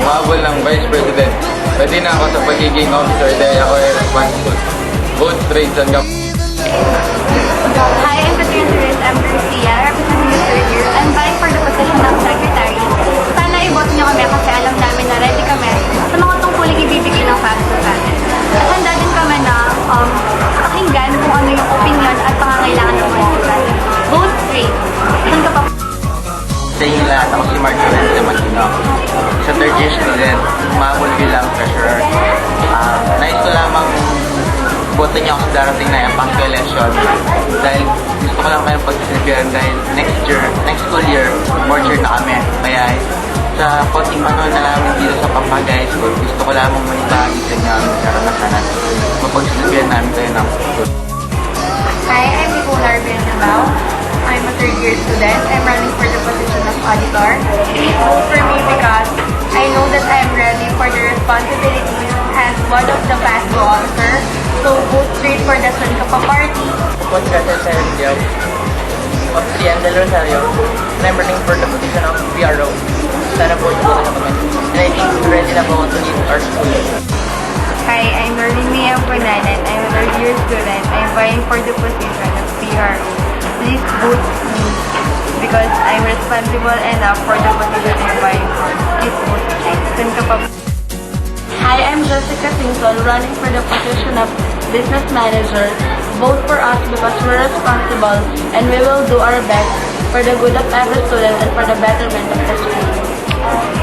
umabol ng Vice President. Pwede na ako sa pagiging officer dahil ako ay responsible. Vote straight, saan ka? Hi, I'm Patricia Reyes. I'm Garcia, representing the third year. I'm vying for the position of secretary. Sana i-vote niyo kami kasi alam namin na ready kami sa mga tungkuling ibibigay ng FASTO sa atin. At handa din kami na pakinggan kung ano yung opinion at pangangailangan ng mga estudyante. Vote straight. Saan ka pa? Sa inyo lahat, ako si Mark Lorenzo Matino. Sa third year student, umabol bilang treasurer. Nais ko lamang boto niyo ako sa darating na Pasko election dahil gusto ko lang kayong pagsasabihan dahil next school year, fourth year na kami. Kaya sa konting panahon na namin dito sa Pampanga High School, gusto ko lamang manibahagi sa inyo ang karanasan at mapagsasabihan namin kayo ng school. Hi, I'm Nicole Larvin Nabao. I'm a third year student. I'm running for the position of auditor. Please vote for me because I know that I'm ready for the responsibilities as one of the FASTO officers. So vote straight for the San Kapa Party. Podcast sa Rio of Trian Del Rosario, and I'm running for the position of PRO. Sana po ito na kami. And I think ready na po to lead our school. Hi, I'm Norlene Punanan. I'm a third year student. I'm vying for the position of PRO. Please vote me because I'm responsible enough for the position I'm vying for. Please vote straight. San Kapa. Hi, I'm Jessica Singson, running for the position of business manager. Vote for us because we're responsible and we will do our best for the good of every student and for the betterment of the school.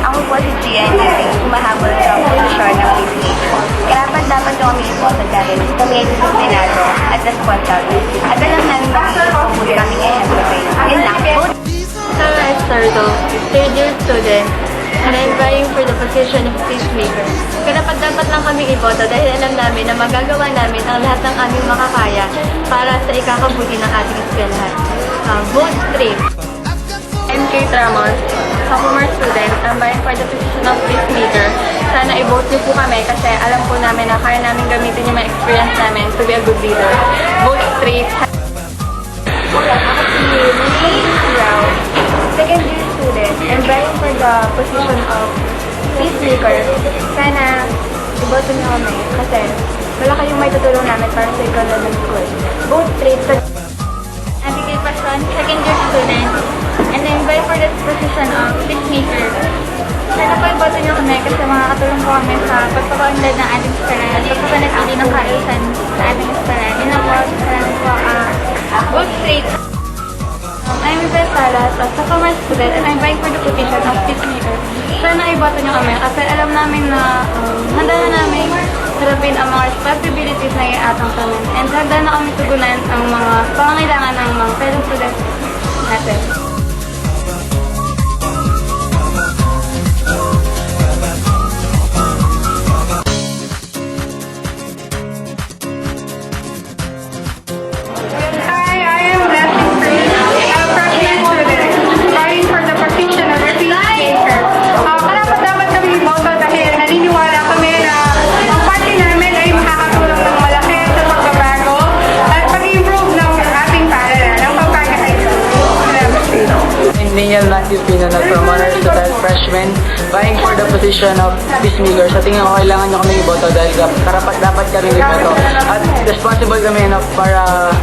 Ako po si Gia Neri, humahabol sa posisyon ng business. Dapat kami ipoto dahil kami ay disiplinado at responsible. At alam namin makikipagpapuli kami ehemplo kayo. Yun lang. Vote! Hello, I'm Sardo, third year student, and I'm vying for the position of peacemaker. Dapat lang kami iboto dahil alam namin na magagawa namin ang lahat ng aming makakaya para sa ikakabuti ng ating eskwelahan. Vote straight! I'm Kate Ramos, sophomore student. I'm vying for the position of peacemaker. Sana i-vote niyo po kami kasi alam po namin na kaya namin gamitin yung mga experience namin to be a good leader. Vote straight! Ako si Monique Rao, second year student. I'm vying for the position of peacemaker. Sana iboto niyo kami kasi wala kayong may tutulong namin para sa ikaw ng school. Vote straight! Abigail Pason, second year student. And I'm vying for the position of peacemaker. Sana po iboto niyo kami kasi makakatulong po kami sa pagpapaunlad ng ating eskwelahan at pagpapanatili ng kaayusan sa ating eskwelahan. Yun lang po. Salamat po. Vote straight! I'm Isabel Salas, a sophomore student, and I'm vying for the position of peacemaker. Sana iboto niyo kami kasi alam namin na handa na namin harapin ang mga responsibilities na iatang sa amin. And handa na kami tugunan ang mga pangangailangan ng mga fellow students natin. Daniel Matthew Pinonal from Honors Total Freshman, vying for the position of peacemaker. Sa tingin ko, kailangan nyo kami iboto dahil dapat kami iboto. At responsible kami enough para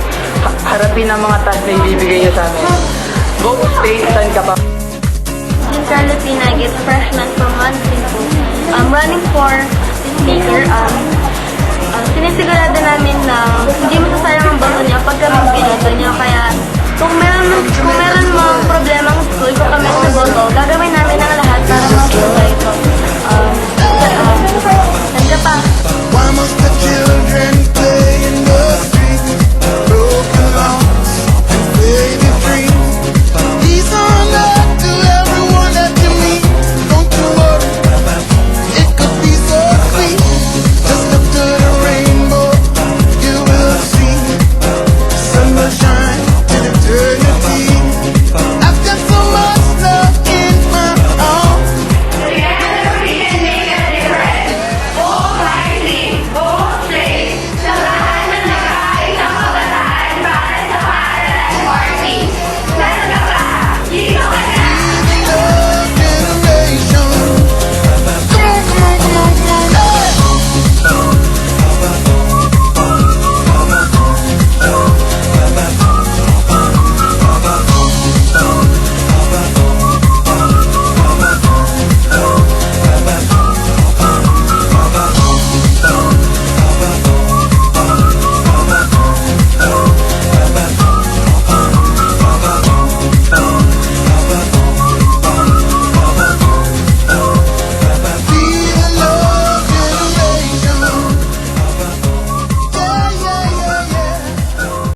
harapin ang mga task na ibibigay nyo sa amin. Vote straight, San Kapa. Carla Pinagit, freshman from Mansinpo. I'm running for speaker. Sinisigurado namin na hindi masasayang ang boto niya pag kami binoto niya. Kaya kung meron mga problema ang school, kung kami sa boto, gagawin namin ang lahat para mabuhay ito.